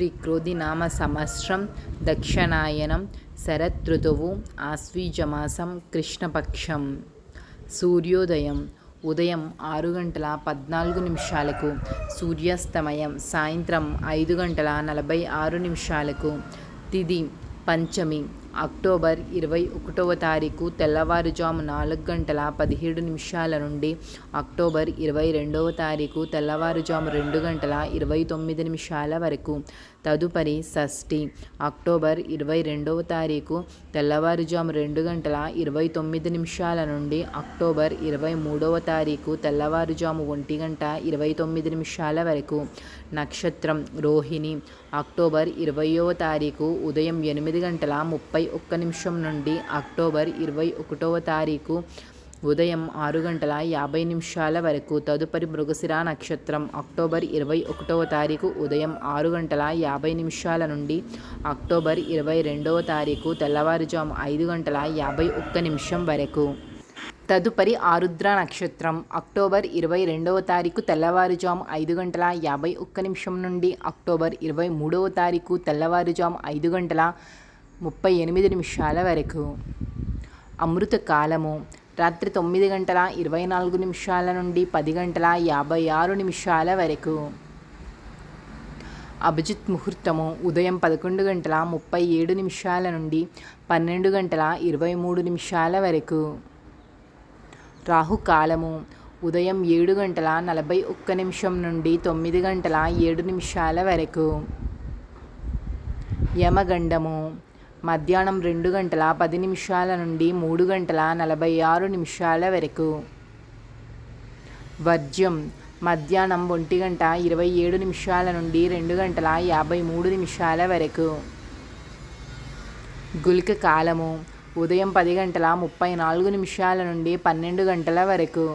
శ్రీ క్రోధినామ సంవత్సరం దక్షిణాయనం శరదృతువు ఆశ్వీజమాసం కృష్ణపక్షం. సూర్యోదయం ఉదయం 6:14 సూర్యాస్తమయం సాయంత్రం 5:46. తిథి పంచమి అక్టోబర్ 21వ తారీఖు తెల్లవారుజాము 4:17 నుండి అక్టోబర్ 22వ తారీఖు తెల్లవారుజాము 2:29 వరకు. తదుపరి షష్ఠి అక్టోబర్ 22వ తారీఖు తెల్లవారుజాము 2:29 నుండి అక్టోబర్ 23వ తారీఖు తెల్లవారుజాము 1:29 వరకు. నక్షత్రం రోహిణి అక్టోబర్ 20వ తారీఖు ఉదయం 8:31 నుండి అక్టోబర్ 21వ తారీఖు ఉదయం 6:50 వరకు. తదుపరి మృగశిర నక్షత్రం అక్టోబర్ 21వ తారీఖు ఉదయం 6:50 నుండి అక్టోబర్ 22వ తారీఖు తెల్లవారుజాము 5:51 వరకు. తదుపరి ఆరుద్ర నక్షత్రం అక్టోబర్ 22వ తారీఖు తెల్లవారుజాము 5:51 నుండి అక్టోబర్ 23వ తారీఖు తెల్లవారుజాము 5:38 వరకు. అమృత కాలము రాత్రి 9:24 నుండి 10:56 వరకు. అభిజిత్ ముహూర్తము ఉదయం 11:37 నుండి 12:23 వరకు. రాహుకాలము ఉదయం 7:41 నుండి 9:07 వరకు. యమగండము మధ్యాహ్నం 2:10 నుండి 3:46 వరకు. వర్జ్యం మధ్యాహ్నం 1:27 నుండి 2:53 వరకు. గుళిక కాలము ఉదయం 10:34 నుండి 12 గంటల వరకు.